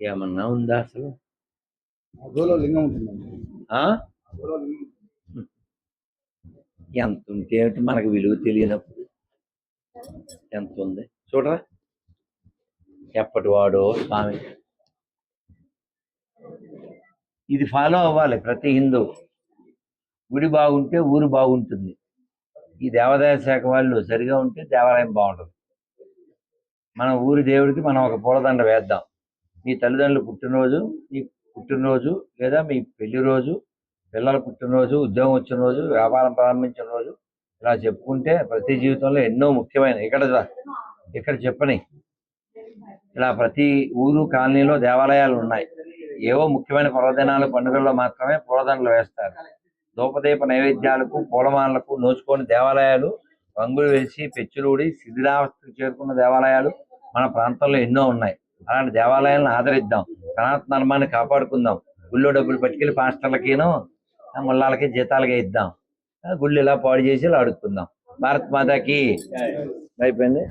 ఏమన్నా ఉందా అసలు? లింగం ఉంటుందండి. ఎంత ఉంటే ఏమిటి, మనకు విలువ తెలియనప్పుడు ఎంత ఉంది చూడరా. ఎప్పటి వాడో స్వామి. ఇది ఫాలో అవ్వాలి ప్రతి హిందూ. గుడి బాగుంటే ఊరు బాగుంటుంది. ఈ దేవాదాయ శాఖ వాళ్ళు సరిగా ఉంటే దేవాలయం బాగుంటుంది. మన ఊరి దేవుడికి మనం ఒక పూలదండ వేద్దాం. మీ తల్లిదండ్రులు పుట్టినరోజు, మీ పుట్టినరోజు లేదా మీ పెళ్లి రోజు, పిల్లల పుట్టినరోజు, ఉద్యోగం వచ్చిన రోజు, వ్యాపారం ప్రారంభించిన రోజు, ఇలా చెప్పుకుంటే ప్రతి జీవితంలో ఎన్నో ముఖ్యమైన ఇక్కడ చెప్పని ఇలా ప్రతి ఊరు కాలనీలో దేవాలయాలు ఉన్నాయి. ఏవో ముఖ్యమైన పర్వదినాలు పండుగల్లో మాత్రమే పూలదండలు వేస్తారు. ధూపదీప నైవేద్యాలకు పూలమాలకు నోచుకొని దేవాలయాలు రంగులు వేసి పెచ్చులుడి శిథిలావస్థకు చేరుకున్న దేవాలయాలు మన ప్రాంతంలో ఎన్నో ఉన్నాయి. అలాంటి దేవాలయాలను ఆదరిద్దాం, సనాతన ధర్మాన్ని కాపాడుకుందాం. గుళ్ళో డబ్బులు పట్టుకెళ్ళి పాస్టర్లకినో ముళ్ళాలకి జీతాలుగా ఇద్దాం. గుళ్ళు ఇలా పాడు చేసి ఇలా అడుక్కుందాం. భారత్ మాతాకి. అయిపోయింది.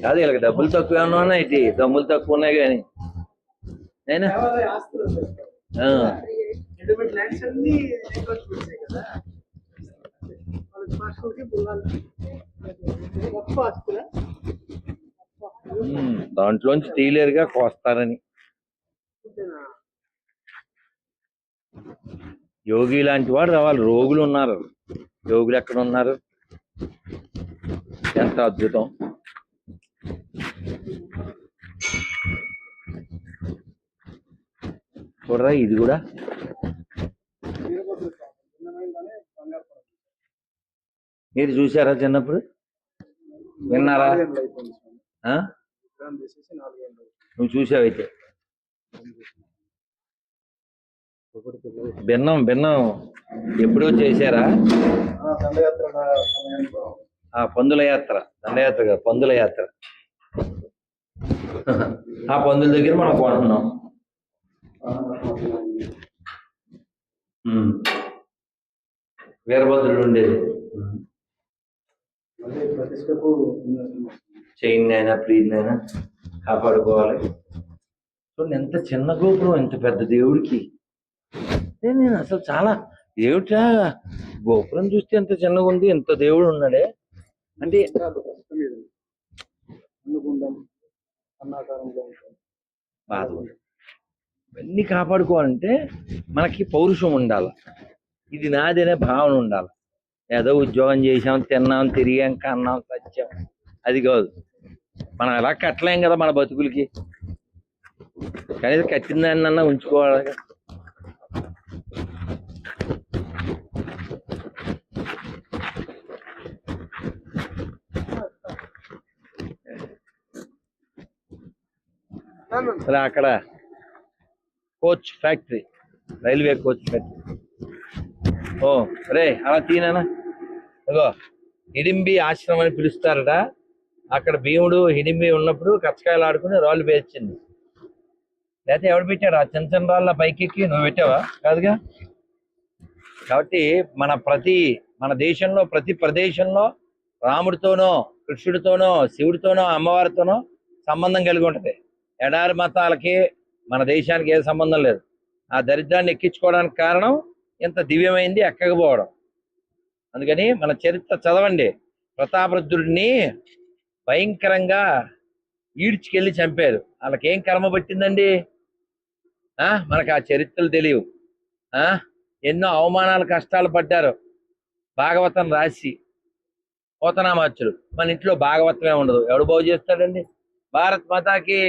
కాదు వీళ్ళకి డబ్బులు తక్కువ ఏమన్నా ఇటు దమ్ములు తక్కువ ఉన్నాయి కానీ నేనా దాంట్లోంచి తీలేరుగా కోస్తారని. యోగి లాంటి వాడు రావాలి. రోగులు ఉన్నారు, యోగులు ఎక్కడ ఉన్నారు? ఎంత అద్భుతం. చూడరా ఇది కూడా. మీరు చూసారా చిన్నప్పుడు? విన్నారా? నువ్వు చూసావైతే. భిన్నం ఎప్పుడో చేశారా? పందుల యాత్ర, దండయాత్ర కాదు, పందుల యాత్ర. ఆ పందుల దగ్గర మనం కొంటున్నాం. వీరభద్రుడు ఉండేది. చైన్ అయినా ప్లీజ్ అయినా కాపాడుకోవాలి. చూడండి ఎంత చిన్న గోపురం, ఎంత పెద్ద దేవుడికి. నేను అసలు చాలా ఏమిటా గోపురం చూస్తే ఎంత చిన్నగా ఉంది, ఎంత దేవుడు ఉన్నాడే అంటే. బాధ ఇవన్నీ కాపాడుకోవాలంటే మనకి పౌరుషం ఉండాలి. ఇది నాదనే భావన ఉండాలి. ఏదో ఉద్యోగం చేసాం, తిన్నాం, తిరిగాం, కన్నాం, సత్యం అది కాదు. మనం ఎలా కట్టలేం కదా మన బతుకులకి. కనీసం కట్టిన దాన్నన్నా ఉంచుకోవాలి. అక్కడ coach factory, railway coach factory. ఓ రే అలా తీనా. అగో హిడింబి ఆశ్రమం అని పిలుస్తారట. అక్కడ భీముడు హిడింబి ఉన్నప్పుడు కచ్చకాయలు ఆడుకుని రాళ్ళు పేర్చింది. లేకపోతే ఎవడు పెట్టాడు ఆ చిన్న చిన్న రాళ్ళ పైకెక్కి? నువ్వు పెట్టావా? కాదుగా. కాబట్టి మన దేశంలో ప్రతి ప్రదేశంలో రాముడితోనో, కృష్ణుడితోనో, శివుడితోనో, అమ్మవారితోనో సంబంధం కలిగి ఉంటది. ఎడారి మతాలకి మన దేశానికి ఏ సంబంధం లేదు. ఆ దరిద్రాన్ని ఎక్కించుకోవడానికి కారణం ఇంత దివ్యమైంది ఎక్కకపోవడం. అందుకని మన చరిత్ర చదవండి. ప్రతాపరుద్రుడిని భయంకరంగా ఈడ్చుకెళ్ళి చంపారు. వాళ్ళకేం కర్మ పట్టిందండి? మనకు ఆ చరిత్రలు తెలియవు. ఎన్నో అవమానాలు, కష్టాలు పడ్డారు. భాగవతం రాసి పోతనామాచ్యుడు. మన ఇంట్లో భాగవతమే ఉండదు. ఎవడు బాగు చేస్తాడండి? భారత్ మాతాకి.